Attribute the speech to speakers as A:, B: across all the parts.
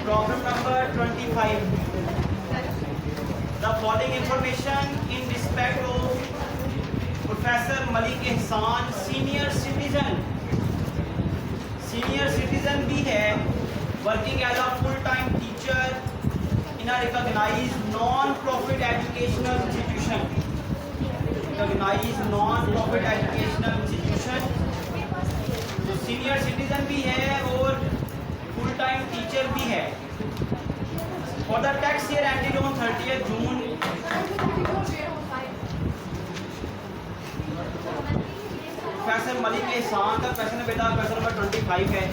A: Problem number 25. The following information in respect of Professor Malik Ehsan, senior citizen भी है, working as a full-time teacher in a recognized non-profit educational institution. Recognized non-profit educational institution. तो senior citizen भी है और full time teacher भी है. For the tax year ended on 30th June, professor Malik एहसान का क्वेश्चन है बेटा. क्वेश्चन नंबर 25 है.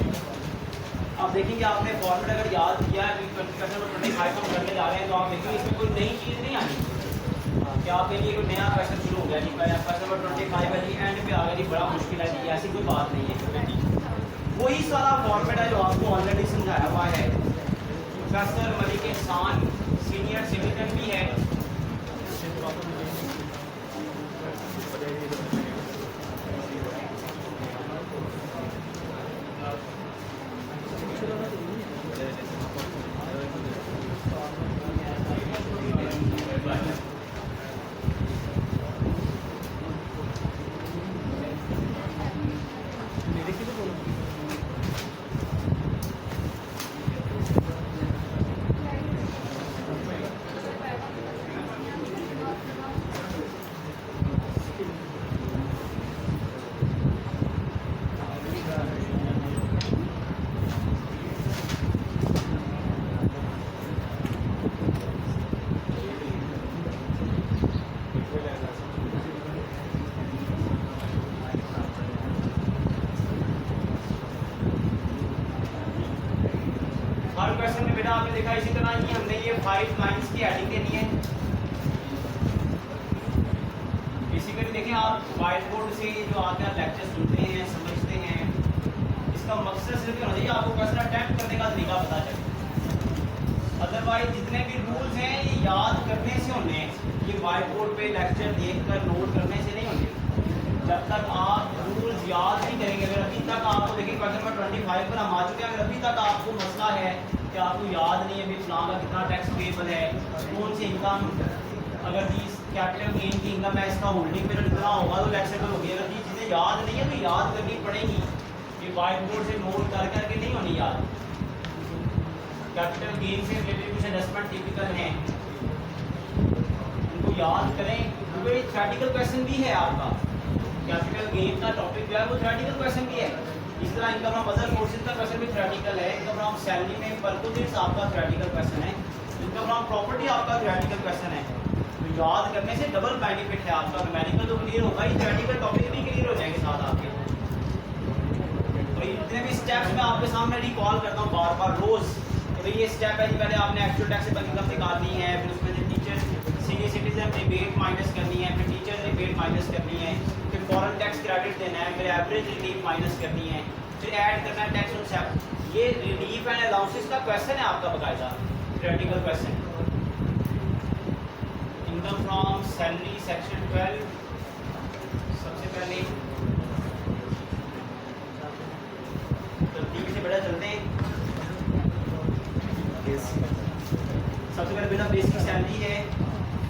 A: आप देखेंगे आपने फॉर्मेट अगर याद किया है क्वेश्चन नंबर 25 हम करने जा रहे हैं तो आप देखेंगे इसमें कोई नई चीज़ नहीं आनी कि आपके लिए कोई नया क्वेश्चन शुरू हो गया जी. क्वेश्चन नंबर 25 है जी, एंड पे आ गया जी, बड़ा मुश्किल है जी, ऐसी कोई बात नहीं है. वही सारा फॉर्मेट है जो आपको ऑलरेडी समझाया हुआ है. प्रोफेसर मलिक एहसान सीनियर सिटीजन भी है. हर क्वेश्चन में बेटा आपने देखा इसी तरह ही हमने ये 5 लाइंस की हेडिंग देनी है. बेसिकली देखें आप व्हाइट बोर्ड से जो आते हैं लेक्चर सुनते हैं समझते हैं, इसका मकसद सिर्फ होना चाहिए आपको क्वेश्चन अटेम्प्ट करने का तरीका पता चले. अदरवाइज जितने भी रूल्स हैं ये याद करने से होने हैं, ये व्हाइट बोर्ड पे लेक्चर देख कर नोट करने से नहीं होंगे. जब तक आप रूल्स याद नहीं करेंगे, अगर अभी तक आपको देखिए क्वेश्चन नंबर 25 पर हम आ चुके हैं, अगर अभी तक आपको मसला है कि आपको याद नहीं है भी फलां का कितना टैक्स पेबल है, कौन सी इनकम, अगर जी कैपिटल गेन की इनकम है इसका होल्डिंग पीरियड कितना होगा तो टैक्सेबल होगी. अगर ये चीज़ें याद नहीं है तो याद करनी पड़ेगी. ये व्हाइट बोर्ड से नोट कर करके नहीं होनी याद. कैपिटल गेन से रिलेटेड कुछ एडजस्टमेंट टिपिकल हैं, उनको याद करें क्योंकि ये थ्योरेटिकल क्वेश्चन भी है आपका. कैपिटल गेन का टॉपिक जो है वो थ्योरेटिकल क्वेश्चन भी है. इस तरह इनकम फ्रॉम अदर सोर्सेज का क्वेश्चन भी थ्योरेटिकल है. इनकम फ्रॉम सैलरी में परकुटिव्स आपका थ्योरेटिकल क्वेश्चन है. इनकम फ्रॉम प्रॉपर्टी आपका थ्योरेटिकल क्वेश्चन है. तो याद करने से डबल बेनिफिट है आपका. न्यूमेरिकल तो क्लियर होगा ही, थ्योरेटिकल टॉपिक भी क्लियर हो जाएंगे साथ आपके. तो इतने भी स्टेप्स मैं आपके सामने रिकॉल करता हूँ बार बार रोज. तो ये स्टेप है जी, पहले आपने एक्चुअल टैक्सेबल इनकम निकालनी है, फिर उसमें से teacher senior citizen rebate minus करनी है, फिर टीचर रिबेट माइनस करनी है, फिर फॉरेन टैक्स क्रेडिट देना है, फिर एवरेज रिलीफ माइनस करनी है, फिर ऐड करना है टैक्स ऑन सेल्फ. ये रिलीफ एंड अलाउंसेस का क्वेश्चन है आपका बकायदा theoretical question. Income from salary section 12 सबसे पहले तरतीब से बड़ा चलते हैं. सबसे पहले बेटा बेसिक सैलरी है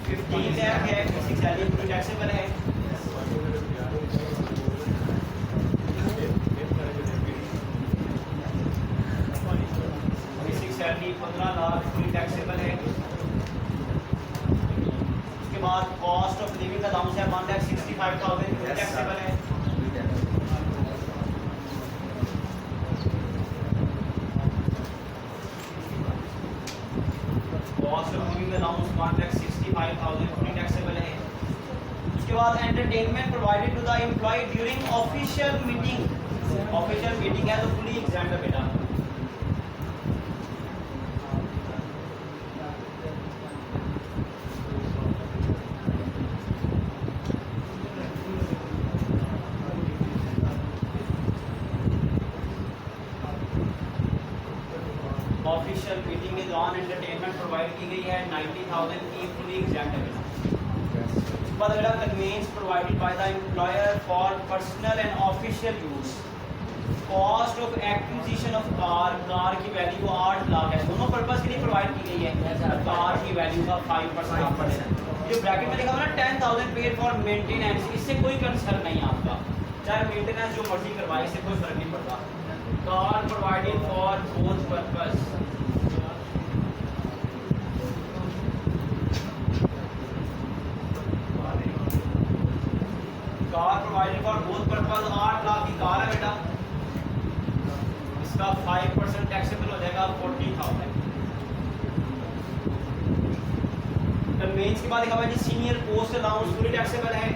A: 15 लाख है. बेसिक सैलरी पूरी टैक्सेबल है. बेसिक सैलरी 15 लाख पूरी टैक्सेबल है. उसके बाद कॉस्ट ऑफ लिविंग अलाउंस है 1,65,000 पूरी टैक्सेबल है. कॉस्ट ऑफ लिविंग अलाउंस 1,65,000 पूरी टैक्सेबल है. उसके बाद entertainment provided to the employee during official meeting. Official meeting है तो फुली एग्जाम है बेटा. ऑफिशियल मीटिंग के दौरान एंटरटेनमेंट प्रोवाइड की गई है 90,000 की fully example. but the means provided by the employer for personal and official use. Cost of acquisition of car की वैल्यू 8 लाख है. दोनों पर्पस के लिए प्रोवाइड की गई है। कार की वैल्यू का 5% आप पढ़े, जो ब्रैकेट में लिखा हुआ ना 10,000 पेड फॉर मेंटेनेंस, इससे कोई कंसर्न नहीं है आपका, चाहे मेंटेनेंस जो मर्जी करवाए, इससे कोई फर्क नहीं पड़ता। Car provided for both purpose, car provided for both purpose. 8 lakh की कार है बेटा, इसका 5% टैक्सेबल हो जाएगा 40,000। कन्वेंस के बाद लिखा हुआ है जी senior post allowance fully taxable है।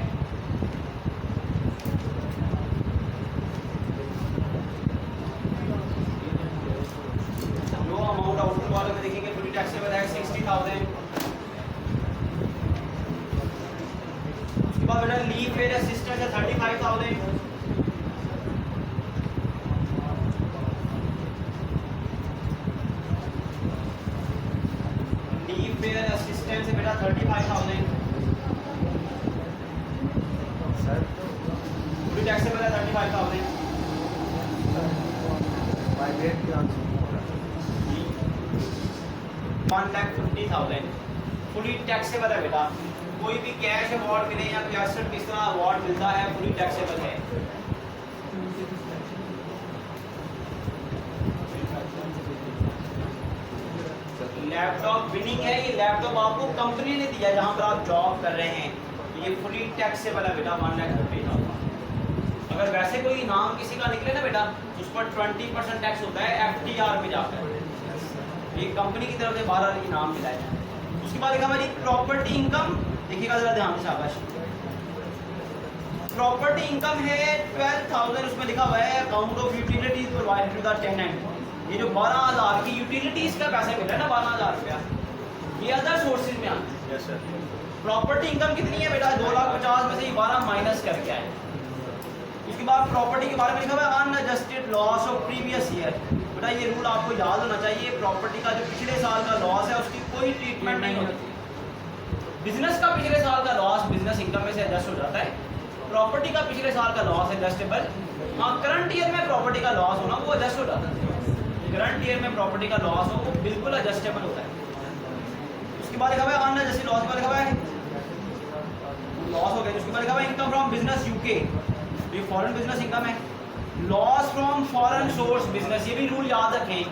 A: लो अमाउंट आउटपुट वाले में देखेंगे फुली टैक्सेबल है 60,000। उसके बाद बेटा लीव पेड असिस्टेंस है 35,000। असिस्टेंस है बेटा 35,000। पूरी टैक्सेबल है 35,000। 1,50,000 फुली टैक्सेबल है बेटा। कोई भी कैश अवार्ड मिले या कोई एसेट किस तरह अवार्ड मिलता है फुली टैक्सेबल है। लैपटॉप विनिंग है, ये लैपटॉप आपको कंपनी ने दिया जहां पर आप जॉब कर रहे हैं, ये फुली टैक्सेबल है बेटा 1,50,000। अगर वैसे कोई इनाम किसी का निकले ना बेटा, उस पर 20% टैक्स होता है FTR में जाकर, ये कंपनी की तरफ से 12 इनाम मिला है। उसके बाद लिखा भाई प्रॉपर्टी इनकम, देखिएगा जरा ध्यान से शाबाश। प्रॉपर्टी इनकम है 12,000, उसमें लिखा हुआ है account of utilities provided to the tenant. ये जो 12,000 की यूटिलिटीज का पैसा मिला है ना 12,000 रुपया, ये अदर सोर्सेज में आता है। प्रॉपर्टी इनकम कितनी है बेटा 2,50,000 में से 12 माइनस करके आए। उसके बाद प्रॉपर्टी के बारे में लिखा हुआ है unadjusted loss of previous year. बेटा ये रूल आपको याद होना चाहिए, प्रॉपर्टी का जो पिछले साल का लॉस है उसकी कोई ट्रीटमेंट नहीं होती। बिजनेस का पिछले साल का लॉस बिजनेस इनकम में से एडजस्ट हो जाता है, प्रॉपर्टी का पिछले साल का लॉस एडजस्टेबल। हाँ करंट ईयर में प्रॉपर्टी का लॉस होना वो एडजस्ट हो जाता है, करंट ईयर में प्रॉपर्टी का लॉस हो वो बिल्कुल एडजस्टेबल होता है। उसके बाद लिखा हुआ है अनएडजस्टेड लॉस के बाद लिखा हुआ है लॉस हो गया। उसके बाद लिखा हुआ है इनकम फ्रॉम बिजनेस यूके, ये फॉरेन बिजनेस इनकम है। Loss from foreign source business, ये भी रूल याद रखें,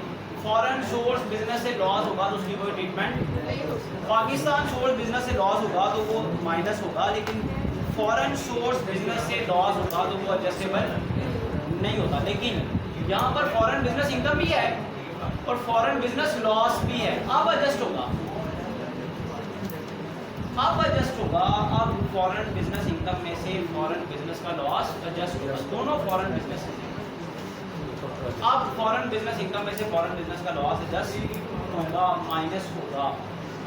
A: फॉरेन सोर्स बिजनेस से लॉस होगा तो उसकी कोई ट्रीटमेंट नहीं होगी। पाकिस्तान सोर्स बिजनेस से लॉस होगा तो वो माइनस होगा, लेकिन फॉरेन सोर्स बिजनेस से लॉस होगा तो वो एडजस्टेबल नहीं होता। लेकिन यहाँ पर फॉरेन बिजनेस इनकम भी है और फॉरेन बिजनेस लॉस भी है, अब एडजस्ट होगा, अब एडजस्ट होगा। अब फॉरेन बिजनेस इनकम में से फॉरेन बिजनेस का लॉस एडजस्ट होगा, दोनों फॉरेन बिजनेस। अब फॉरेन बिजनेस इनकम में से फॉरेन बिजनेस का लॉस एडजस्ट होगा, माइनस होगा।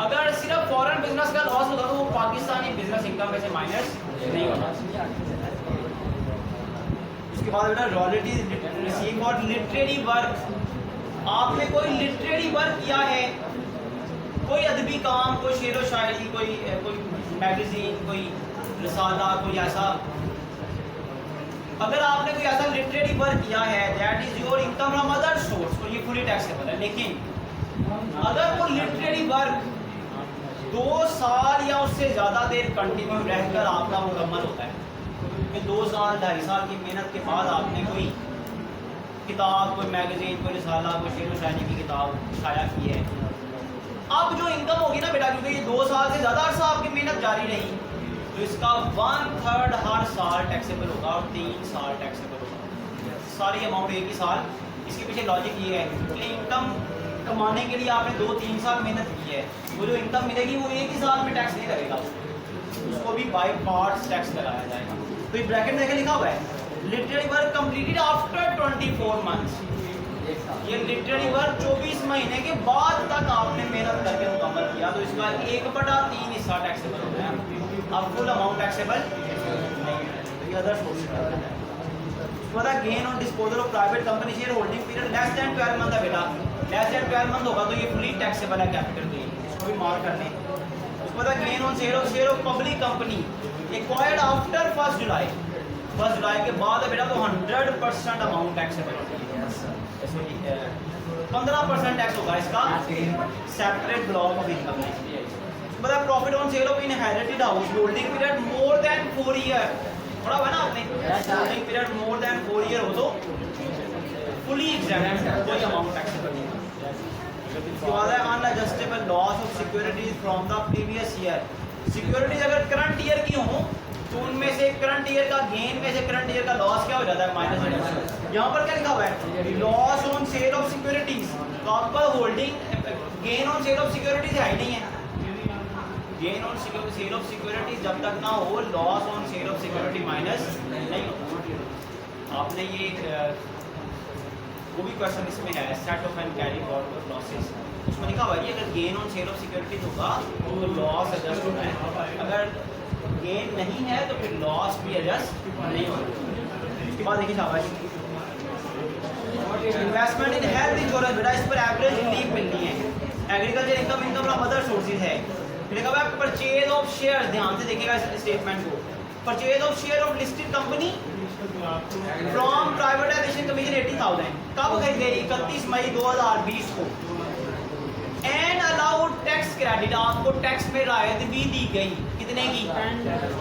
A: अगर सिर्फ फॉरेन बिजनेस का लॉस होगा तो वो पाकिस्तानी बिजनेस इनकम में से माइनस नहीं होगा। उसके बाद बेटा royalty receive for literary work, आपने कोई लिटरेरी वर्क किया है, कोई अदबी काम, कोई शेर व शायरी, कोई मैगजीन, कोई रिसाला, कोई ऐसा, अगर आपने कोई ऐसा लिटरेरी वर्क किया है that is your income from other source, तो ये फुली टैक्सेबल है। लेकिन अगर वो लिटरेरी वर्क 2 साल या उससे ज़्यादा देर कंटिन्यू रहकर आपका मुकम्मल होता है, कि 2 साल 2.5 साल की मेहनत के बाद आपने कोई किताब, कोई मैगजीन, कोई रिसाला, कोई शेर व शायरी की किताब शाया की है, अब जो इनकम होगी ना बेटा, क्योंकि ये 2 साल से ज़्यादा अर्सा आपकी मेहनत जारी रही, तो इसका 1/3 हर साल टैक्सेबल होगा और 3 साल टैक्सेबल होगा, सारी अमाउंट एक ही साल। इसके पीछे लॉजिक ये है कि इनकम कमाने के लिए आपने 2-3 साल मेहनत की है, वो जो इनकम मिलेगी वो एक ही साल में टैक्स नहीं लगेगा, उसको भी बाय पार्ट्स टैक्स लगाया जाएगा। तो ये ब्रैकेट में लिखा हुआ है literary work completed after 24 months, ये लिटरेरी वर्क 24 महीने के बाद तक आपने मेहनत करके मुकम्मल किया, तो इसका 1/3 हिस्सा टैक्सेबल होता है, अब फुल अमाउंट टैक्सेबल नहीं है। तो ये अदर सोर्स है। उसके gain on disposal of private company share holding period less than 12 month है बेटा, लेस देन 12 मंथ होगा तो ये फुली टैक्सेबल है कैपिटल गेन, इसको भी मार्क कर लें। उसके बाद gain on share of public company acquired after 1 जुलाई, 1 जुलाई के बाद है बेटा, तो 100% अमाउंट टैक्सेबल होती है। 15% टैक्स होगा इसका सेपरेट ब्लॉक ऑफ इनकम में। मतलब profit on sale of inherited house holding period more than 4 year, पढ़ा हुआ ना आपने, holding period more than 4 year हो तो फुली एग्जैम्प्ट, कोई अमाउंट टैक्स करनी है। इसके बाद है unadjustable loss of securities from the previous year. Securities अगर करंट ईयर की हो तो उनमें से करंट ईयर का गेन में से करंट ईयर का लॉस क्या हो जाता है, माइनस हो जाता है। यहाँ पर क्या लिखा हुआ है, loss on sale of securities, तो आपका holding gain on sale of securities है ही नहीं है। Gain on sale of securities जब तक ना हो, loss on sale of security minus नहीं होता। आपने ये वो भी क्वेश्चन इसमें है, set of and carry forward losses, उसमें लिखा हुआ है कि अगर gain on sale of securities होगा तो लॉस एडजस्ट होना है, अगर गेन नहीं है तो फिर लॉस भी एडजस्ट नहीं होगा। उसके बाद देखिए शाबाश, इन्वेस्टमेंट इन हेल्थ इंश्योरेंस, बेटा इस पर एवरेज रिलीफ मिलनी है। Agriculture income, income from other sources है। फिर लिखा हुआ है परचेज ऑफ शेयर, ध्यान से देखिएगा इस स्टेटमेंट को, purchase of share of listed company from privatisation commission 80,000, कब खरीद गई, 31 मई 2020 को। एंड अलाउड टैक्स क्रेडिट, आपको टैक्स में राहत भी दी गई, कितने की,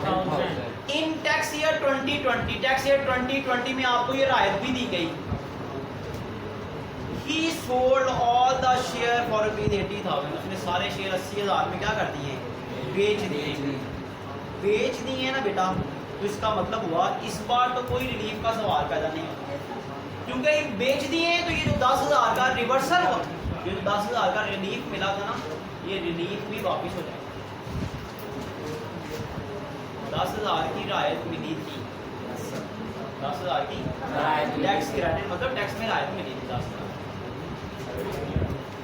A: 10,000 इन टैक्स ईयर 2020, टैक्स ईयर 2020 में आपको ये राहत भी दी गई। He sold all the share for ₹80,000, उसने सारे शेयर 80,000 में क्या कर दिए, बेच दिए। बेच दिए ना बेटा, तो इसका मतलब हुआ इस बार तो कोई रिलीफ का सवाल पैदा नहीं होगा, क्योंकि ये बेच दिए तो ये जो 10,000 का रिवर्सल हो, ये जो 10,000 का रिलीफ मिला था ना, ये रिलीफ भी वापस हो जाएगा। 10,000 की राहत मिली थी, 10,000 की टैक्स क्रेडिट, मतलब टैक्स में राहत मिली थी,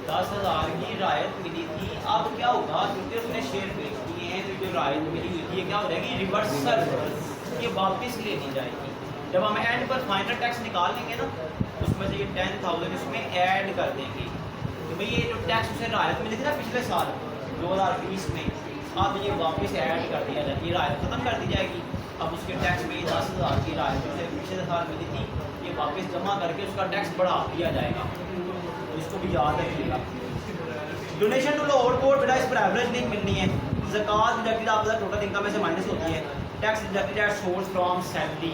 A: 10,000 की राहत मिली थी। अब क्या होगा, क्योंकि उसने शेयर बेच दिए हैं तो जो राहत मिली हुई थी ये क्या हो जाएगी, रिवर्सल, ये वापस ले ली जाएगी। जब हम एंड पर फाइनल टैक्स निकाल लेंगे ना, उसमें से ये 10,000 इसमें ऐड कर देंगे, तो भाई ये जो टैक्स उसे राहत मिली थी ना पिछले साल 2020 में, अब ये वापस ऐड कर दिया जाएगी, ये राहत खत्म कर दी जाएगी। अब उसके टैक्स में 10,000 की राहत उसे पिछले साल मिली थी, ये वापस जमा करके उसका टैक्स बढ़ा दिया जाएगा, इसको भी याद रखिएगा। डोनेशन टू लाहौर कोर्ट, बेटा इस पर एवरेज नहीं मिलनी है। ज़कात डिडक्टेड आपका टोटल इनकम में से माइनस होती है। Tax deducted at source from salary,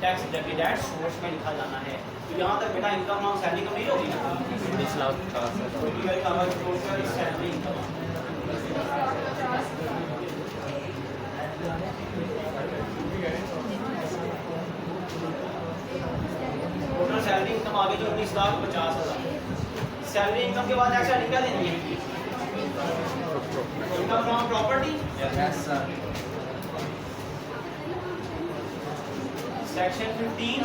A: tax deducted at source में लिखा जाना है। तो यहाँ तक बेटा इनकम फ्रॉम सैलरी कंप्लीट होगी ना, 19 लाख का salary income. Total salary income आगे जो 19,50,000। सैलरी इनकम के बाद टैक्स क्या देनी है, income from property. Section 15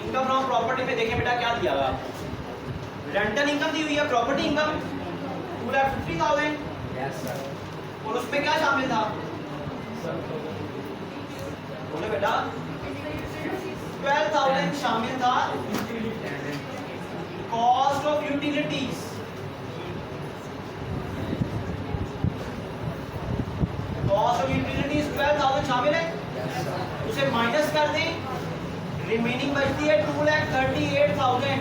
A: income from property में देखें बेटा क्या दिया हुआ, रेंटल इनकम दी हुई है, प्रॉपर्टी इनकम पूरा 50,000, और उसमें क्या शामिल था, बोले बेटा 12,000 शामिल था cost of utilities, cost of utilities 12,000 शामिल है, उसे माइनस कर दें, रिमेनिंग बचती है 2,38,000,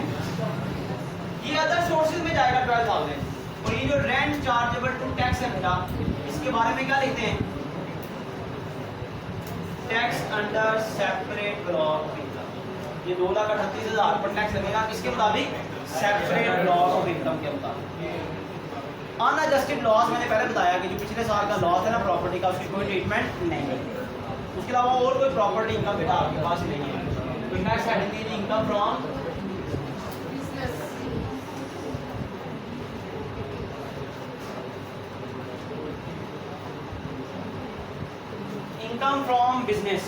A: ये अदर सोर्सेज में जाएगा 12,000। और ये जो रेंट चार्जेबल टू टैक्स है बेटा, इसके बारे में क्या लिखते हैं, tax under separate block of income, ये 2,38,000 पर टैक्स लगेगा, किसके मुताबिक, सेपरेट ब्लॉक ऑफ इनकम के मुताबिक। अनएडजस्टेड लॉस मैंने पहले बताया कि जो पिछले साल का लॉस है ना प्रॉपर्टी का, उसकी कोई ट्रीटमेंट नहीं है। उसके अलावा और कोई प्रॉपर्टी इनकम बेटा आपके पास नहीं है। तो नेक्स्ट हेडिंग है income from income from business.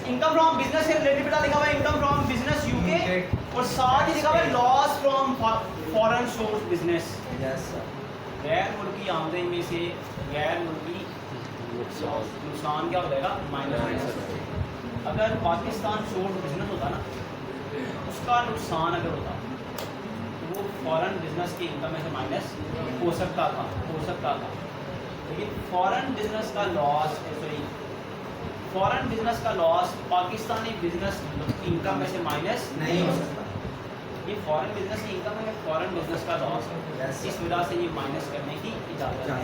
A: Income from business से रिलेटेड बेटा लिखा हुआ है इनकम फ्रॉम बिजनेस यूके, और साथ ही लिखा हुआ है loss from foreign source business. गैर मुल्की आमदनी में से गैर मुल्की नुकसान क्या हो जाएगा, माइनस। अगर पाकिस्तान सोर्स बिजनेस होता ना, उसका नुकसान अगर होता तो वो फॉरेन बिजनेस की इनकम में से माइनस हो सकता था, लेकिन फॉरेन बिजनेस का लॉस, फॉरेन बिजनेस का लॉस पाकिस्तानी बिजनेस इनकम में से माइनस नहीं हो सकता। ये फॉरेन बिजनेस इनकम है, फॉरेन बिजनेस का लॉस है, इस वजह से ये माइनस करने की इजाज़त है।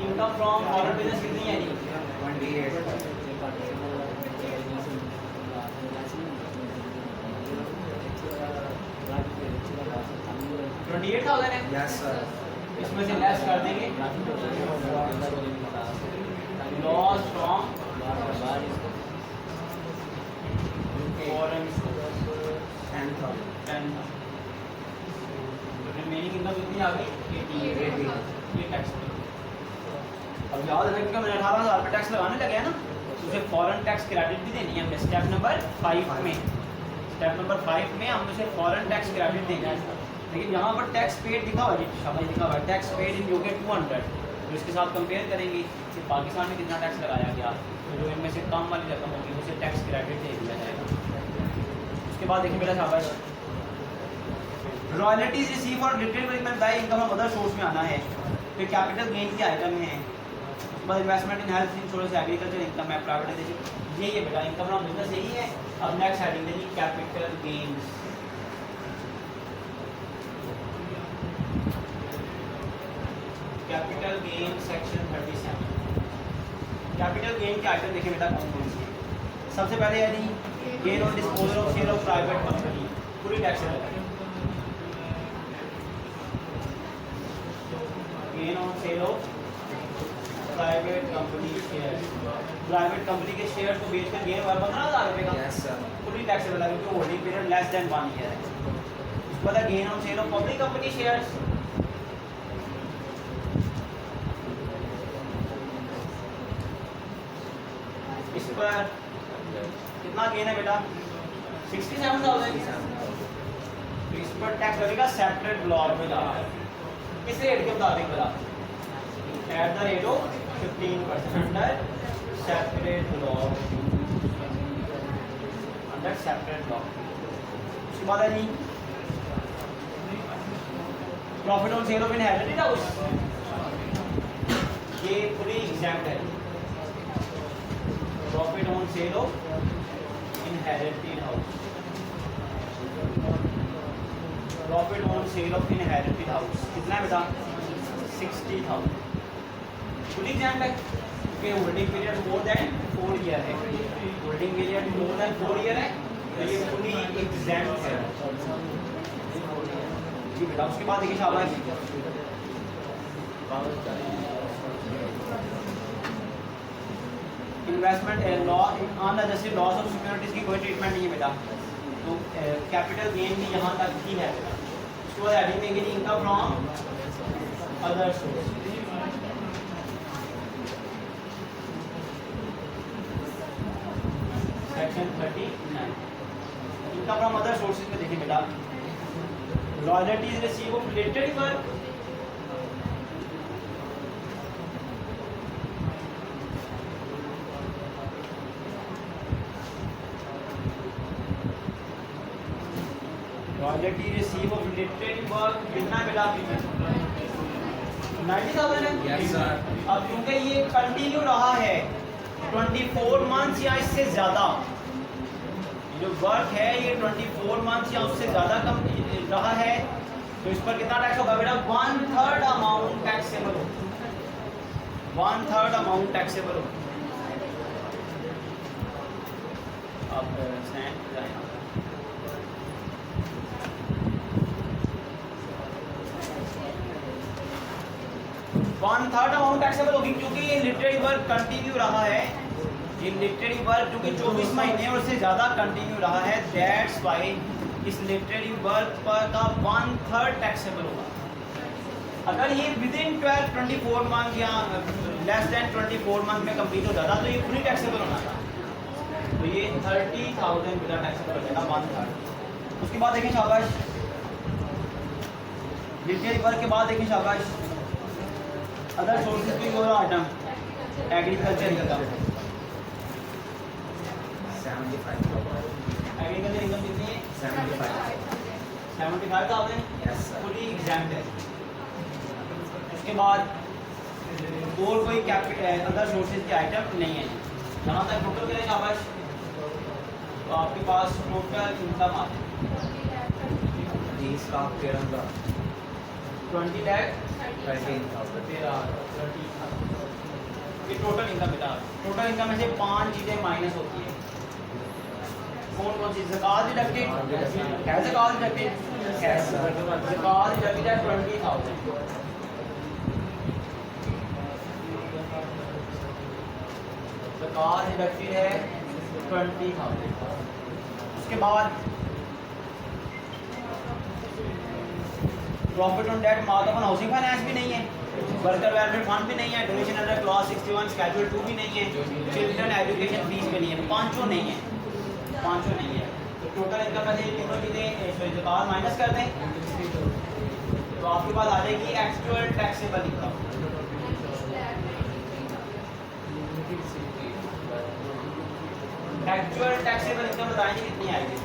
A: इनकम फ्रॉम फॉरेन बिजनेस कितनी है जी? 28,000 है।
B: Yes sir.
A: इसमें से लेस कर देंगे loss from foreign 10,000। Remaining income कितनी आ गई? 88। ये टैक्स अब याद रखें कि मैंने 18,000 पे टैक्स लगाने लगे हैं ना, तो उसे फॉरेन टैक्स क्रेडिट भी देनी है हमें। स्टेप नंबर 5 में, स्टेप नंबर 5 में हम उसे फॉरेन टैक्स क्रेडिट देंगे। लेकिन यहाँ पर टैक्स पेड दिखा हुआ है, शाबाश लिखा हुआ है टैक्स पेड इन यूके 200, तो इसके साथ कंपेयर करेंगे कि पाकिस्तान में कितना टैक्स लगाया गया, तो जो इनमें से कम वाली रकम होगी उसे टैक्स क्रेडिट दे दिया जाएगा। उसके बाद देखिए मेरा शाबाश, रॉयल्टीज रिसीव और related payment by income of other source में आना है। फिर कैपिटल गेन के आइटम हैं, उसके बाद investment in health insurance, agriculture income है, प्राइवेटाइजेशन, ये बेटा इनकम फ्रॉम बिजनेस यही है। अब नेक्स्ट हेडिंग देखिए capital gains. Capital gain section 37। Capital gain के आइटम देखिए बेटा कौन कौन से हैं। सबसे पहले है जी gain on disposal of share of private company, पूरी टैक्सेबल है। Gain on sale of private company share, private company के शेयर को बेचकर गेन हुआ 15,000 रुपये का,
B: यस सर।
A: पूरी टैक्सेबल है क्योंकि holding period less than 1 year है। उसके बाद gain on sale of public company shares, इस पर कितना गेन है बेटा? 67,000। तो इस पर टैक्स लगेगा सेपरेट लॉ में जाकर, किस रेट के मुताबिक बता? At the rate of 15% under separate law, under separate law. उसके बाद है जी profit on sale of inherited house, ये पूरी एग्जैम्प्ट है। Profit on sale of inherited house, profit on sale of inherited house कितना है बेटा? 60,000। फुली एग्जैम्प्ट है क्योंकि holding period more than 4 year है, holding period more than 4 year है, तो ये फुली एग्जैम्प्ट है जी बेटा। उसके बाद देखिए शाबाश, investment law unadjusted loss of securities की कोई ट्रीटमेंट नहीं है बेटा, तो कैपिटल गेन भी यहाँ तक ही है बेटा। उसके बाद एडिंग देंगे income from other source, section 39। Income from other sources में देखिए बेटा, royalties receive of related work, royalty receive of related work कितना मिला? 90,000 है।
B: Yes sir.
A: अब क्योंकि ये कंटिन्यू रहा है 24 मंथ्स या इससे ज़्यादा, जो वर्क है ये 24 मंथ्स या उससे ज़्यादा कम रहा है, तो इस पर कितना टैक्स होगा बेटा? 1/3 अमाउंट टैक्सेबल हो, 1/3 अमाउंट टैक्सेबल हो। अब स्टैंड जाएगा 1/3 अमाउंट टैक्सेबल होगी क्योंकि ये लिटरेरी वर्क कंटिन्यू रहा है, ये लिटरेरी वर्क जो कि 24 महीने और उससे ज़्यादा कंटिन्यू रहा है, दैट्स वाई इस लिटरेरी वर्क पर का 1/3 टैक्सेबल होगा। अगर ये विदिन 24 मंथ या लेस देन 24 मंथ में कंप्लीट हो जाता तो ये पूरी टैक्सेबल होना था, तो ये 30,000 बिना टैक्सेबल हो जाएगा 1/3। उसके बाद देखें शाबाश, लिटरेरी वर्क के बाद देखें शाबाश, अदर सोर्सेज की कोई item, agriculture income,
B: 75,000।
A: Agriculture income कितनी है? 75,000
B: यस सर।
A: पूरी एग्जाम्प्ट है। उसके बाद और कोई अदर सोर्सेज के आइटम नहीं है। जहाँ तक टोटल करें शाबाश, तो आपके पास टोटल इनकम आती है
B: 20 लाख 13,000
A: 20 लाख
B: 13,000
A: ये टोटल इनकम बेटा। टोटल इनकम में से 5 चीजें माइनस होती है। कौन कौन सी? ज़कात डिडक्टेड, है ज़कात डिडक्टेड, है ज़कात डिडक्टेड है 20,000। ज़कात डिडक्टेड है 20,000। उसके बाद profit on debt mark upon housing finance भी नहीं है, वर्कर वेलफेयर फंड भी नहीं है, डोनेशन अंडर क्लॉज 61 स्केड्यूल 2 भी नहीं है, चिल्ड्रन एजुकेशन फीस भी नहीं है, पांचों नहीं है, पांचों नहीं है। तो टोटल इनकम में से तीनों चीज़ें ज़कात माइनस कर दें तो आपके पास आ जाएगी actual taxable income. Actual taxable income बताएंगे कितनी आएगी?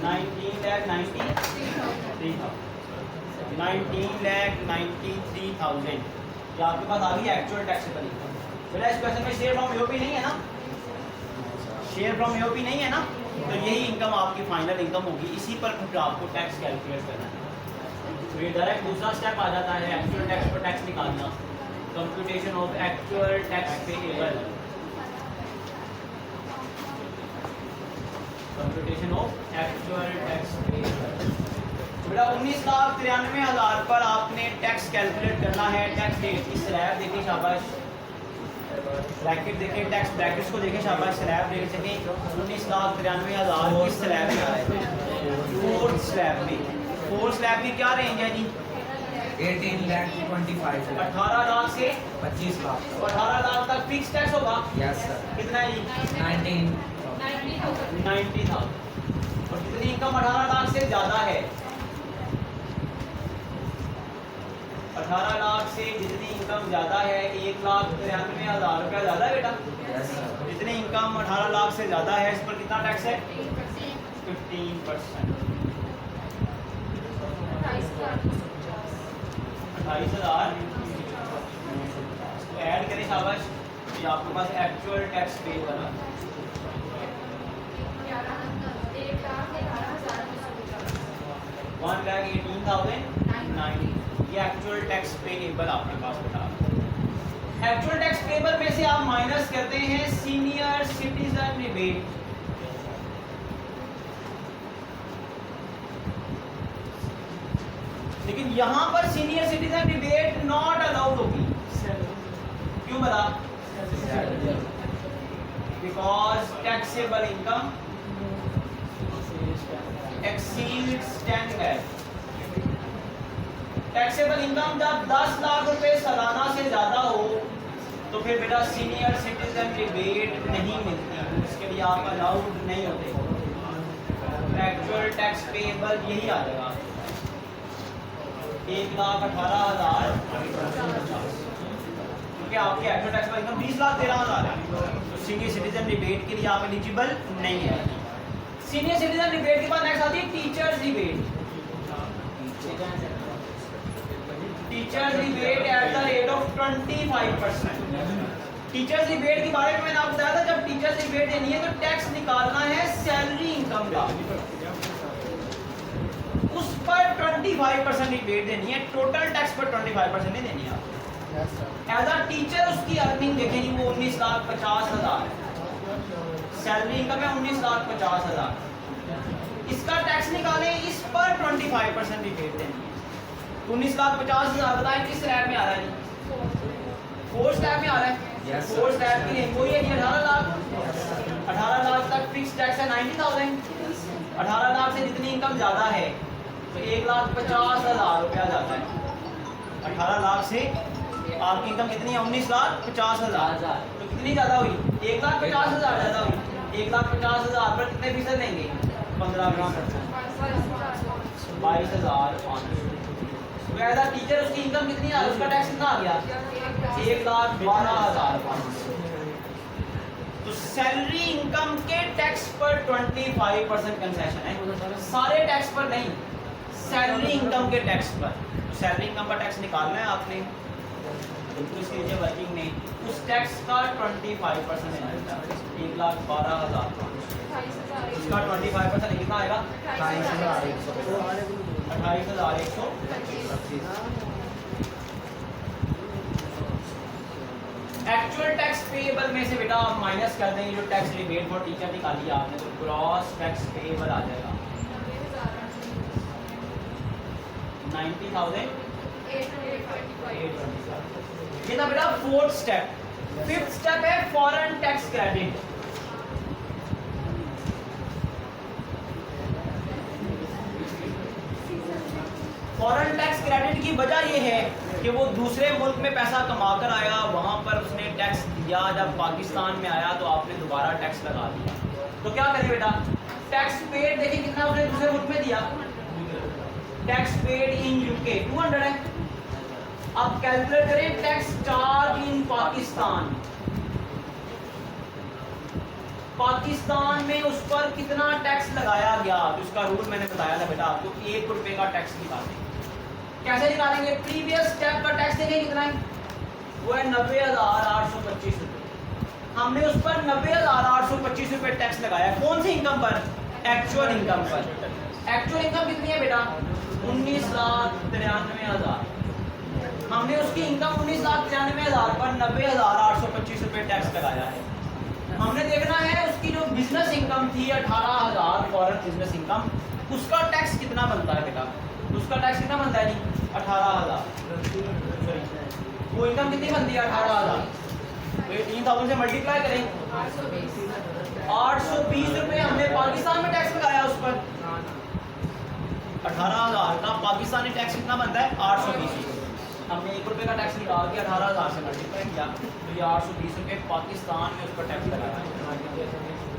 A: 19,93,000। ये आपके पास आ गई एक्चुअल टैक्सेबल इनकम। बेटा इस क्वेश्चन में शेयर फ्रॉम यूपी नहीं है ना? शेयर फ्रॉम यूपी नहीं है ना? तो यही इनकम आपकी फाइनल इनकम होगी, इसी पर फिर आपको टैक्स कैलकुलेट करना है। तो ये डायरेक्ट दूसरा स्टेप आ जाता है एक्चुअल टैक्स पर टैक्स निकालना, computation of actual tax payable, computation of actual tax payable. बेटा 19,93,000 पर आपने टैक्स कैलकुलेट करना है। टैक्स डेट की स्लैब देखिए शाबाश, ब्रैकेट देखिए, टैक्स ब्रैकेट्स को देखिए शाबाश, स्लैब देख सकें 19,93,000 की स्लैब में आ रहा है। फोर्थ स्लैब में, फोर्थ स्लैब में क्या रेंज है जी?
B: 18 लाख 25 लाख
A: 18 लाख से
B: 25 लाख
A: 18 लाख तक फिक्स टैक्स होगा।
B: यस सर
A: कितना है जी?
B: 90,000
A: और जितनी इनकम 18 लाख से ज्यादा है, 18 लाख से जितनी इनकम ज्यादा है, 1,93,000 रुपया ज्यादा है बेटा।
B: यस सर
A: जितनी इनकम 18 लाख से ज्यादा है इस पर कितना टैक्स है? 15%। 28,000 तो ऐड करें शाबाश, ये आपके पास एक्चुअल टैक्स पे बना 1,18,009। ये एक्चुअल टैक्स पेएबल आपके पास बता। एक्चुअल टैक्स पेएबल में से आप माइनस करते हैं सीनियर सिटीजन रिबेट। लेकिन यहां पर senior citizen rebate not allowed होगी। क्यों बता? Because taxable income exceeds 10 lakh। Taxable income जब 10 लाख रुपए सालाना से ज्यादा हो तो फिर बेटा सीनियर सिटीजन रिबेट नहीं मिलती, इसके लिए आप अलाउड नहीं होते। एक्चुअल टैक्स पेएबल यही आ जाएगा 1,18,000, क्योंकि आपकी एक्चुअल टैक्स इनकम 20,13,000 है, तो सीनियर सिटीजन रिबेट के लिए आप एलिजिबल नहीं है। सीनियर सिटीजन रिबेट के बाद नेक्स्ट आती है teachers rebate. Teachers rebate eight the rate of 25%। Teachers rebate के बारे में मैंने आपको बताया था, जब टीचर्स रिबेट देनी है तो टैक्स निकालना है सैलरी इनकम का, उस पर 25% रिबेट देनी है, टोटल टैक्स पर 25% नहीं देनी है। एज अ टीचर उसकी अर्निंग देखें जी, वो 19,50,000 है, सैलरी इनकम है 19,50,000। इसका टैक्स निकालें, इस पर 25% रिबेट देनी है। 19,50,000 बताएं किस स्लैब में आ रहा है जी? फोर्थ स्लैब में आ रहा है। फोर्थ स्लैब की रेंज वही है 18 लाख। 18 लाख तक फिक्स टैक्स है 90,000। 18 लाख से जितनी इनकम ज्यादा है तो 1,50,000 रुपया जाता है। 18 लाख से आपकी इनकम कितनी है? 19,50,000। तो कितनी ज्यादा हुई? 1,50,000 ज्यादा हुई। 1,50,000 पर कितने फीसद लेंगे? 15%, 22,500। एज अ टीचर उसकी इनकम कितनी है? उसका टैक्स कितना आ गया? 1,12,500। तो सैलरी इनकम के टैक्स पर 25% कंसेशन है, सारे टैक्स पर नहीं, सैलरी इनकम के टैक्स पर। तो सैलरी इनकम का टैक्स निकालना है आपने, तो इसके नीचे वर्किंग में उस टैक्स का 25% है, 1,12,000। उसका 25% कितना आएगा? 28,125। एक्चुअल टैक्स पेएबल में से बेटा आप माइनस कर देंगे जो टैक्स रिबेट फॉर टीचर निकाली आपने, तो ग्रॉस टैक्स पेएबल आ जाएगा 90,825। ये था बेटा फोर्थ स्टेप। फिफ्थ स्टेप है foreign tax credit. Foreign tax credit की वजह ये है कि वो दूसरे मुल्क में पैसा कमा कर आया, वहां पर उसने टैक्स दिया, जब पाकिस्तान में आया तो आपने दोबारा टैक्स लगा दिया। तो क्या करें बेटा, टैक्स पेड देखिए कितना उसने दूसरे मुल्क में दिया, टैक्स पेड इन यूके 200 है। अब कैलकुलेट करें tax charge in Pakistan. Pakistan में उस पर कितना टैक्स लगाया गया, तो उसका रूल मैंने बताया था बेटा आपको, 1 रुपए का टैक्स निकालेंगे। कैसे निकालेंगे? प्रीवियस स्टेप का टैक्स देखें कितना है, वो है 90,825 रुपए। हमने उस पर 90,825 रुपए टैक्स लगाया। कौन सी इनकम पर? एक्चुअल इनकम पर। एक्चुअल इनकम कितनी है बेटा? 19,93,000। हमने उसकी इनकम 19,93,000 पर 90,825 रुपए टैक्स लगाया है। हमने देखना है उसकी जो बिजनेस इनकम थी 18,000 फॉरेन बिजनेस इनकम, उसका टैक्स कितना बनता है बेटा? उसका टैक्स कितना बनता है जी? 18,000। वो इनकम कितनी बनती है? 18,000। तो 18,000 से मल्टीप्लाई करें, 820 रुपए हमने पाकिस्तान में टैक्स लगाया उस पर। 18,000 का पाकिस्तानी टैक्स कितना बनता है? 820। हमने 1 रुपए का टैक्स निकाल के 18,000 से मल्टीप्लाई किया, तो ये 820 रुपए पाकिस्तान में उस पर टैक्स लगाया।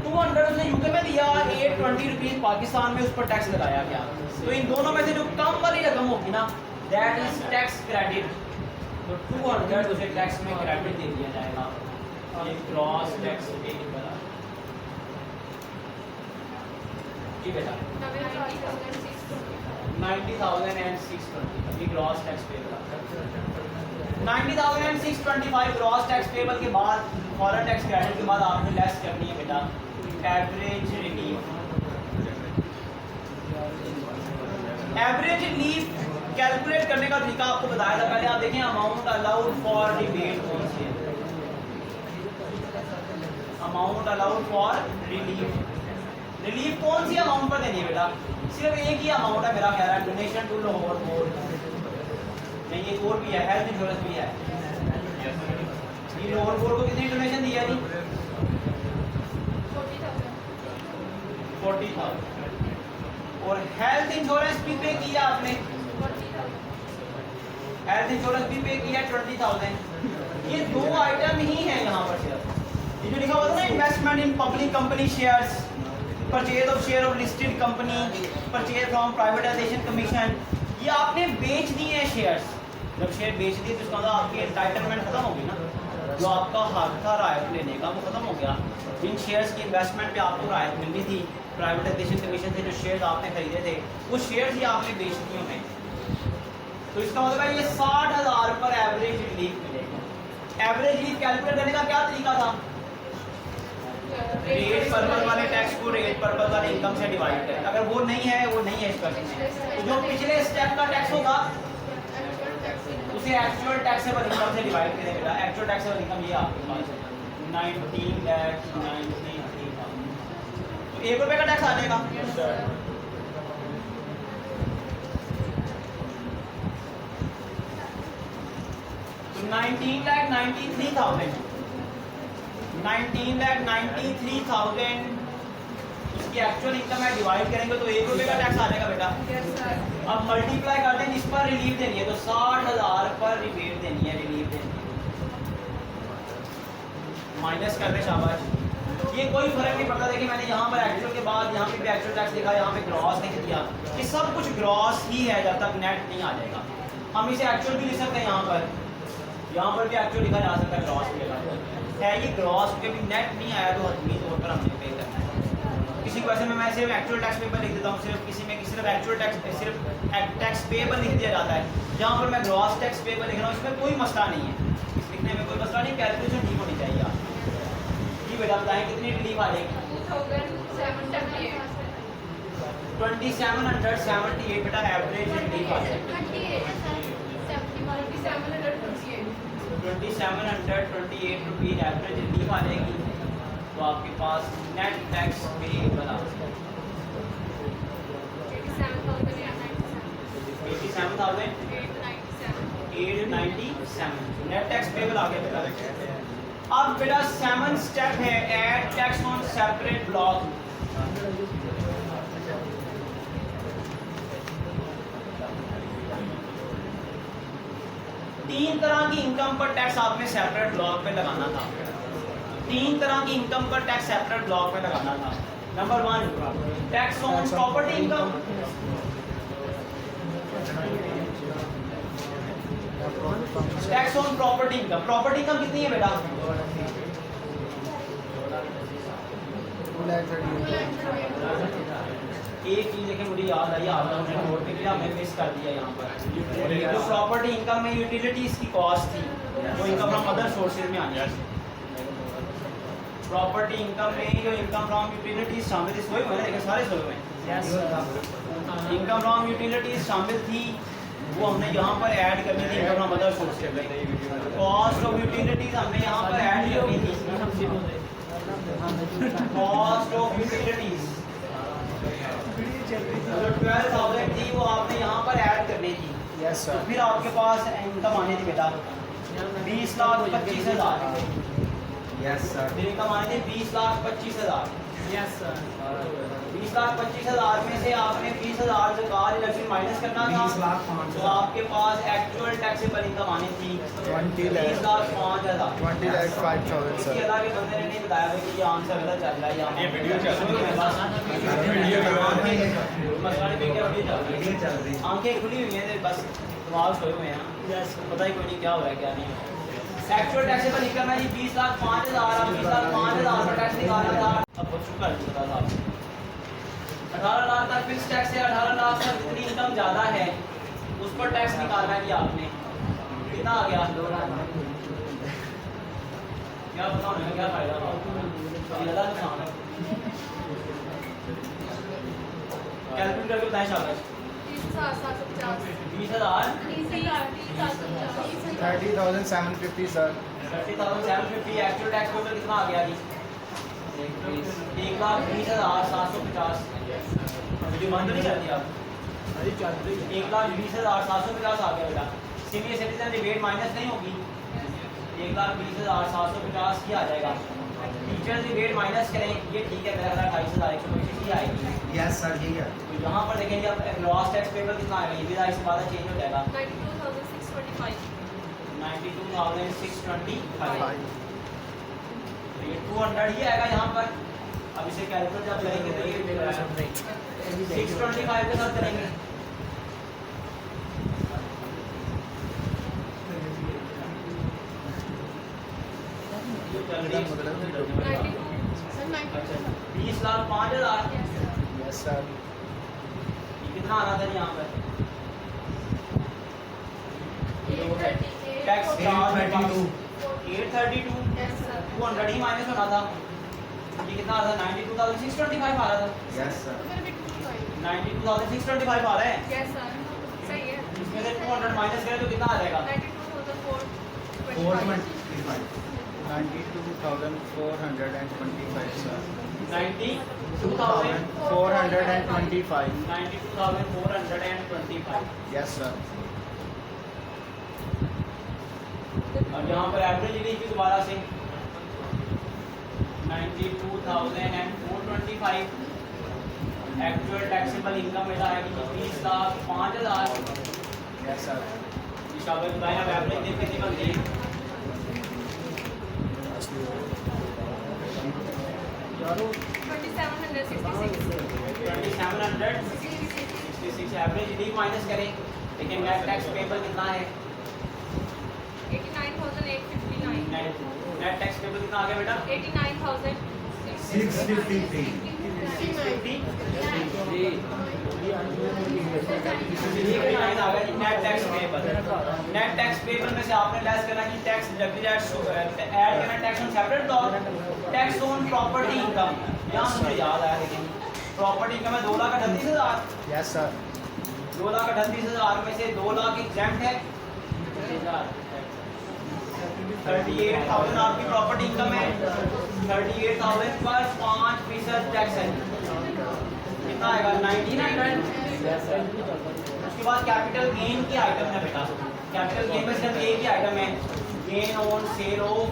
A: 200 उसने यूके में दिया, 820 रुपीज पाकिस्तान में उस पर टैक्स लगाया गया। तो इन दोनों में से जो कम वाली रकम होगी ना, दैट इज टैक्स क्रेडिट। तो 200 उसे टैक्स में क्रेडिट दे दिया जाएगा। ये ग्रॉस टैक्स पेएबल है जी बेटा, 90,620 ये gross tax payable. 90,625 gross tax payable के बाद फॉरेन टैक्स क्रेडिट के बाद आपने लेस करनी है बेटा average relief. Average relief calculate करने का तरीका आपको बताया था पहले। आप देखें अमाउंट अलाउड फॉर रिबेट कौन सी है? Amount allowed for relief. Relief कौन सी अमाउंट पर देनी है बेटा? सिर्फ एक ही अमाउंट है मेरा ख्याल है, डोनेशन टू लाहौर बोर्ड। नहीं, एक और भी है, हेल्थ इंश्योरेंस भी है। ये लाहौर बोर्ड को कितनी डोनेशन दी है जी? 40,000। और हेल्थ इंश्योरेंस भी पे किया आपने, हेल्थ इंश्योरेंस भी पे किया 20,000। ये दो आइटम ही है यहाँ पर सिर्फ। ये जो लिखा हुआ था ना, investment in public company shares, purchase of share of listed company, purchase from privatisation commission, ये आपने बेच दिए हैं शेयर्स। जब शेयर बेच दिए तो उसका मतलब आपकी एंटाइटलमेंट खत्म होगी ना, जो आपका हक था रायत लेने का वो खत्म हो गया। जिन शेयर्स की इन्वेस्टमेंट पे आपको रायत मिलनी थी प्राइवेटाइजेशन कमीशन से, जो शेयर्स आपने खरीदे थे वो शेयर्स ही आपने बेच दिए हैं। तो इसका मतलब है ये 60,000 पर एवरेज रिलीफ मिलेगा। एवरेज रिलीफ कैलकुलेट करने का क्या तरीका था? रेट पर्पस वाले टैक्स को रेट पर्पस वाले इनकम से डिवाइड करें। अगर वो नहीं है, वो नहीं है इस क्वेश्चन में, तो जो पिछले स्टेप का टैक्स होगा उसे एक्चुअल टैक्सेबल इनकम से डिवाइड करें बेटा। एक्चुअल टैक्सेबल इनकम ये आपके पास है 19,93,000। तो 1 रुपए का टैक्स आ जाएगा। तो 19,93,000 उसकी एक्चुअल इनकम है, डिवाइड करेंगे तो 1 रुपए का टैक्स आ जाएगा बेटा। अब मल्टीप्लाई करते हैं जिस पर रिलीफ देनी है, तो 60,000 पर रिबेट देनी है, रिलीफ देनी है। माइनस कर दे, शाबाश। ये कोई फर्क नहीं पड़ता। देखिए मैंने यहाँ पर एक्चुअल के बाद यहाँ पे भी एक्चुअल टैक्स लिखा, यहाँ पे ग्रॉस लिख दिया। ये सब कुछ ग्रॉस ही है जब तक नेट नहीं आ जाएगा। हम इसे एक्चुअल भी लिख सकते हैं, यहाँ पर भी एक्चुअल लिखा जा सकता है, ग्रॉस भी लिखा है। ये ग्रॉस के भी नेट नहीं आया तो हतमी तौर पर हमने पे करना है। किसी क्वेश्चन में मैं सिर्फ एक्चुअल टैक्स पेबल लिख देता हूँ, सिर्फ किसी में सिर्फ एक्चुअल टैक्स सिर्फ टैक्स पेबल लिख दिया जाता है। जहाँ पर मैं ग्रॉस टैक्स पेबल लिख रहा हूँ, इसमें कोई मसला नहीं है। लिखने में कोई मसला नहीं, कैलकुलेशन ठीक होनी चाहिए आप। जी बेटा बताएं कितनी रिलीफ आ जाएगी? 2778 बेटा एवरेज रिलीफ आ जाएगी। 2728 रुपीज एवरेज रिलीफ आ जाएगी। तो आपके पास नेट टैक्स पेएबल आ जाएगा 87,897 नेट टैक्स पेएबल आ गया बेटा। अब बेटा 7 स्टेप है add tax on separate block. तीन तरह की इनकम पर टैक्स आपने सेपरेट ब्लॉक में लगाना था। तीन तरह की इनकम पर टैक्स सेपरेट ब्लॉक में लगाना था। Number 1 tax on property income. Tax on property income. Property income कितनी है बेटा? एक चीज देखें मुझे याद आई, आपने नोट पे किया, मैं मिस कर दिया यहाँ पर। जो प्रॉपर्टी इनकम में यूटिलिटीज की कॉस्ट थी वो इनकम फ्रॉम अदर सोर्सेज में आनी है। प्रॉपर्टी इनकम में जो इनकम फ्रॉम यूटिलिटीज शामिल थी, सोए हुए हैं, देखिए सारे सोए हुए हैं। इनकम फ्रॉम यूटिलिटीज शामिल थी, वो हमने यहाँ पर ऐड करनी थी इनकम फ्रॉम अदर सोर्सेज में। कॉस्ट ऑफ यूटिलिटीज हमने यहाँ पर ऐड करनी थी। कॉस्ट ऑफ यूटिलिटीज जो 12,000 थी वो आपने यहाँ पर ऐड करनी थी।
C: यस
A: तो
C: सर।
A: फिर आपके पास इनकम आनी थी बेटा 20,25,000।
B: Yes sir.
A: फिर इनकम आनी थी 20,25,000।
C: Yes sir.
A: 20,25,000 में से आपने 20,000 ज़कात इलेक्शन माइनस करना था।
B: 20,05,000
A: तो आपके पास एक्चुअल टैक्सेबल इनकम आनी थी
C: 20,05,000
A: 20,05,000।
C: सर।
A: इसके अलावा बंदे ने नहीं बताया कि ये आंसर गलत चल रहा है।
D: ये वीडियो चल रही है।
A: मसला नहीं भी क्या वीडियो चल रही है।
B: वीडियो चल रही है।
A: आंखें खुली हुई हैं, बस दिमाग सोए हुए हैं, पता ही कोई नहीं क्या हो रहा है क्या नहीं। एक्चुअल टैक्सेबल इनकम है जी 20,05,000। अब 20,05,000 पर टैक्स निकालना था। अब बहुत शुक्र है पता था आपको 18 लाख तक फिक्स टैक्स है। 18 लाख तक जितनी इनकम ज़्यादा है उस पर टैक्स निकालना है कि आपने कितना आ गया? क्या बताओ ना, क्या फायदा ज़्यादा नुकसान है। कैलकुलेट करके बताएं शाबाश। 20,000
C: 30,750 सर।
A: 30,750 एक्चुअल टैक्स टोटल कितना आ गया जी? 1,20,750। वीडियो बंद नहीं कर दिया आप? 1,20,750 आ गया बेटा। सीनियर सिटीजन रिबेट माइनस नहीं होगी, 1,20,750 ही आ जाएगा। टीचर्स रिबेट माइनस करें ये ठीक है, मेरा 28,125 ही आएगी।
B: यस सर यही है।
A: तो यहाँ पर देखेंगे अब लॉस टैक्स पेपर कितना आएगा, ये भी इससे बाद चेंज हो जाएगा 92,625। तो ये 200 ही आएगा यहाँ पर। अब इसे कैलकुलेट जब करेंगे तो ये 625 के साथ करेंगे। ये चल रही है 20,05,000।
C: Yes sir.
A: ये कितना आ रहा था यहाँ पर? टैक्स
B: 832।
A: 832 200 ही माइनस होना था। ये कितना आ रहा था? 92,625 आ रहा था।
B: Yes sir.
A: 92,625 आ रहा है। इसमें से 200 माइनस करें तो कितना आ जाएगा?
B: 425।
C: 92,425 सर।
A: 92,425
C: 92,425 yes sir.
A: और यहाँ पर एवरेज लिखी दोबारा से 92,425। एक्चुअल टैक्सेबल इनकम मेरा है कि 20,05,000।
C: Yes sir.
A: शाबाश भाई, अब एवरेज देख के निकल गई 2766 एवरेज रिलीफ माइनस करें, लेकिन नेट टैक्स पेबल कितना है?
E: 89,859
A: नेट टैक्स पेबल कितना आ गया बेटा?
B: 653।
A: 650 रिलीफ 9 आ गया जी। Net net tax payable. Net tax payable में से आपने लेस करना कि टैक्स डिडक्टेड ऐड करना tax on separate dog, tax on property income. यहाँ मुझे याद आया लेकिन प्रॉपर्टी इनकम है 2,38,000।
C: यस सर
A: 2,38,000 में से 2 लाख एग्जैम्प्ट है। 38,000 आपकी प्रॉपर्टी इनकम है। 38,000 पर 5% टैक्स है, कितना आएगा 1900। उसके बाद कैपिटल गेन की आइटम है बेटा। कैपिटल गेन में सिर्फ एक ही आइटम है, gain on sale of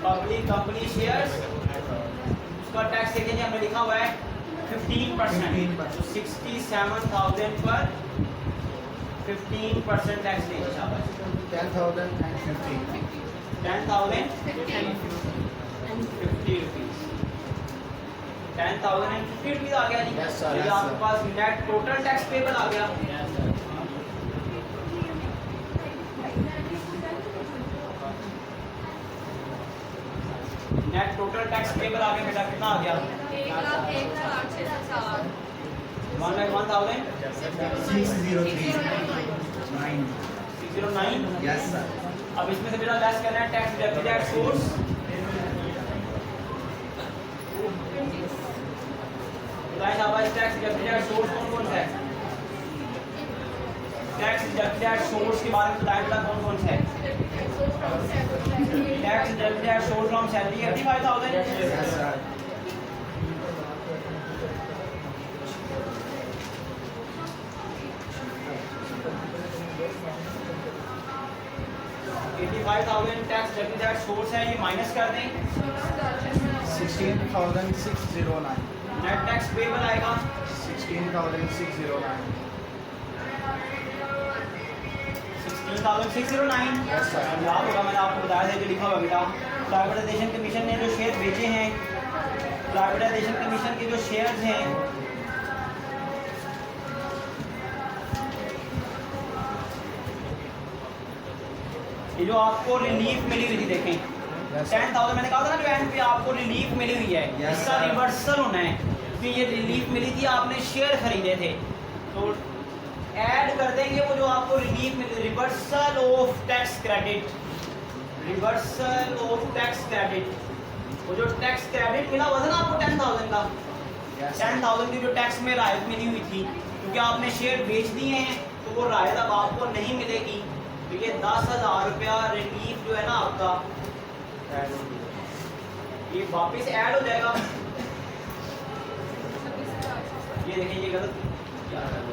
A: public company shares. उसका टैक्स देखिए हमने लिखा हुआ है 15%। 67,000 पर 15% टैक्स लेंगे शाबाश।
C: 10,050
A: 10,050 रुपीज। 10,050 रुपीज आ गया जी।
C: Yes, sir.
A: ये
C: Yes,
A: आपके
C: sir.
A: पास नेट टोटल टैक्स पेबल आ गया। नेट टोटल टैक्स पेबल आ गया बेटा, कितना आ गया 1,01,000 609।
B: Yes, sir.
A: अब इसमें से बेटा लेस करना है टैक्स डिडक्टेड एट सोर्स। बताइए शाबाश, टैक्स डिडक्टेड एट सोर्स कौन कौन सा है? टैक्स डिडक्टेड एट सोर्स के बारे में बताइए बेटा कौन कौन सा है? Tax deducted at source from salary 85,000।
B: Yes, sir.
A: Tax deducted at source है, ये माइनस कर दें।
C: 16,609
A: नेट टैक्स पेबल आएगा
C: 16,609
A: 16,609।
C: Yes, sir.
A: याद होगा मैंने आपको बताया था जो लिखा हुआ बेटा, प्राइवेटाइजेशन कमीशन ने जो शेयर बेचे हैं, प्राइवेटाइजेशन कमीशन के जो शेयर्स हैं ये जो आपको रिलीफ मिली हुई थी देखें
C: Yes, sir.
A: 10,000 मैंने कहा था ना जो एंड पे आपको रिलीफ मिली हुई है,
B: Yes,
A: इसका
B: sir.
A: रिवर्सल होना है कि ये रिलीफ मिली थी, आपने शेयर खरीदे थे तो ऐड कर देंगे वो जो आपको रिलीफ मिली, reversal of tax credit. Reversal of tax credit, वो जो टैक्स क्रेडिट मिला हुआ था ना आपको 10,000 का,
C: Yes, sir.
A: 10,000 की जो टैक्स में राहत मिली हुई थी, क्योंकि आपने शेयर बेच दिए हैं तो वो राहत अब आपको नहीं मिलेगी। तो ये 10,000 रुपया रिलीफ जो है ना आपका ये वापस ऐड हो जाएगा। ये देखिए ये गलत क्या है?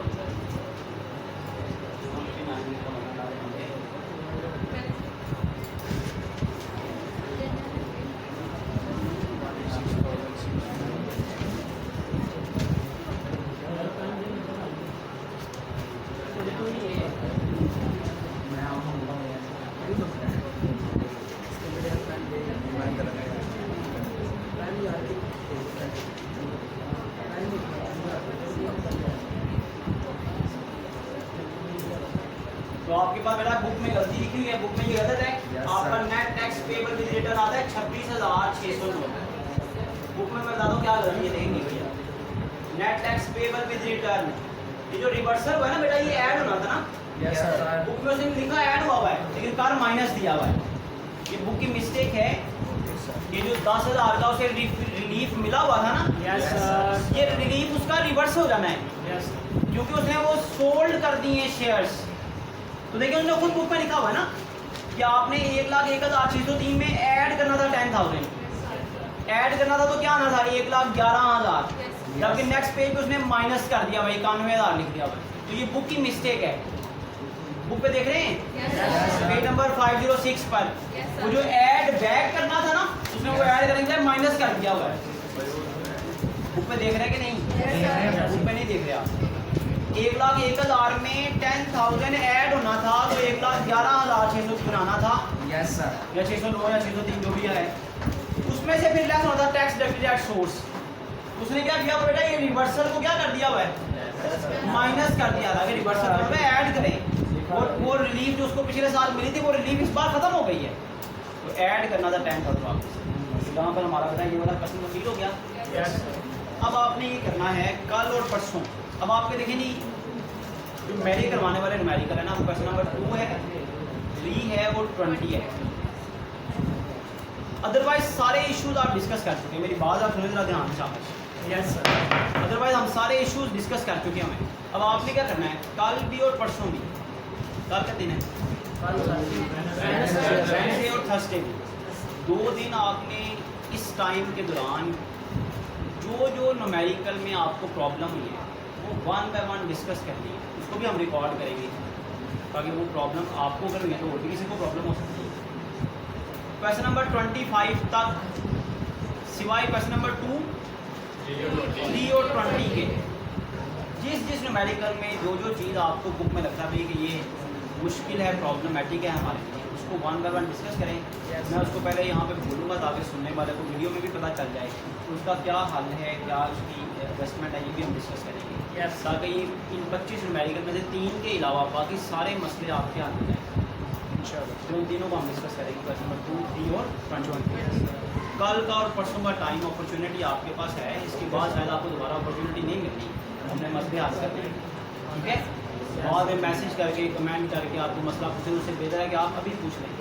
A: तो आपके पास बेटा बुक में गलती लिखी हुई है, बुक में ये गलत है।
B: Yes,
A: आपका
B: sir.
A: Net tax payable with return आता है 26,600 रुपये। बुक में मैं बता दूं क्या गलती है, देखेंगे भैया। Net tax payable with return, ये जो रिवर्सल हुआ है ना बेटा, ये ऐड होना था ना,
C: Yes, sir.
A: बुक में उसने लिखा ऐड हुआ है लेकिन कार माइनस दिया हुआ है। ये बुक की मिस्टेक है। ये जो 10,000 का उसे रिलीफ मिला हुआ था ना,
C: Yes, sir.
A: ये रिलीफ उसका रिवर्स हो जाना है
C: Yes.
A: क्योंकि उसने वो सोल्ड कर दिए शेयर्स। तो देखिए उसने खुद बुक में लिखा हुआ है ना कि आपने 1,01,603 में ऐड करना था 10,000, ऐड करना था तो क्या आना था 1,11,000, जबकि नेक्स्ट पेज पे उसने माइनस कर दिया भाई 91,000 लिख दिया भाई। तो ये बुक की मिस्टेक है। बुक पे देख रहे हैं पेज नंबर 506 पर वो जो ऐड बैक करना था ना उसने वो ऐड करने के लिए माइनस कर दिया हुआ है। बुक पे देख रहे हैं कि नहीं? बुक पे नहीं देख रहे आप। 1,01,000 में 10,000 ऐड होना था तो 1,11,600 बनाना था
B: Yes, sir.
A: या 609 या 603 जो भी है, उसमें से फिर लेस होना था टैक्स डिडक्टेड एट सोर्स। उसने क्या किया बेटा, ये रिवर्सल को क्या कर दिया हुआ है, माइनस कर दिया था कि रिवर्सल में ऐड करें और वो रिलीफ जो उसको पिछले साल मिली थी वो रिलीफ इस बार खत्म हो गई है तो ऐड करना था 10,000 वापस। जहाँ पर हमारा बेटा ये वाला क्वेश्चन कंप्लीट हो गया।
C: Yes.
A: अब आपने ये करना है कल और परसों। अब आपके देखें जी जो मेरे करवाने वाले न्यूमेरिकल है ना, वो क्वेश्चन नंबर 2 है, 3 है और 20 है। अदरवाइज सारे इश्यूज आप डिस्कस कर चुके हैं, मेरी बात आप सुने जरा ध्यान से शाबाश।
C: Yes sir.
A: अदरवाइज हम सारे इश्यूज डिस्कस कर चुके हैं। अब आपने क्या करना है, कल भी और परसों भी, कल का दिन है वेडनेसडे और थर्सडे भी, 2 दिन आपने इस टाइम के दौरान जो जो न्यूमेरिकल में आपको प्रॉब्लम हुई है वो 1 बाय 1 डिस्कस करनी है। उसको भी हम रिकॉर्ड करेंगे ताकि वो प्रॉब्लम आपको अगर हुई है तो और भी किसी को प्रॉब्लम हो सकती है। क्वेश्चन नंबर 25 तक सिवाय क्वेश्चन नंबर 2, 3 और 20 के जिस न्यूमेरिकल में जो जो चीज़ आपको बुक में लगता है कि ये मुश्किल है, प्रॉब्लमैटिक है हमारे लिए, उसको 1 बाय 1 डिस्कस करें। मैं उसको पहले यहाँ पे बोलूँगा ताकि सुनने वाले को वीडियो में भी पता चल जाए तो उसका क्या हल है, क्या उसकी एडजस्टमेंट है, ये भी हम डिस्कस करेंगे।
C: Yes.
A: ताकि इन 25 न्यूमेरिकल में से 3 के अलावा बाकी सारे मसले आपके हल हो जाए।
C: इंशाल्लाह।
A: तो उन तीनों को हम डिस्कस करेंगे, क्वेश्चन नंबर 2, 3 और 20। कल का और परसों का टाइम अपॉर्चुनिटी आपके पास है, इसके बाद शायद आपको दोबारा अपॉर्चुनिटी नहीं मिलनी, हमने मसले हल करने हैं, ठीक है। बाद में मैसेज करके कमेंट करके आपको मसला पूछे, उससे बेहतर है कि आप अभी पूछ लें।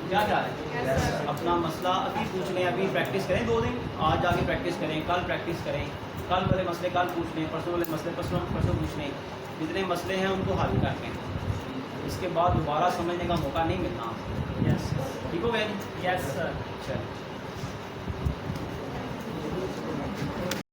A: क्या ख्याल है? अपना मसला अभी पूछ लें, अभी प्रैक्टिस करें 2 दिन, आज जाके प्रैक्टिस करें, कल प्रैक्टिस करें, कल वाले मसले कल पूछ लें, परसों वाले मसले परसों पूछ लें, जितने मसले हैं उनको हल कर लें। इसके बाद दोबारा समझने का मौका नहीं मिलना।
C: यस
A: ठीक हो गया जी?
C: Yes sir.
A: चलो।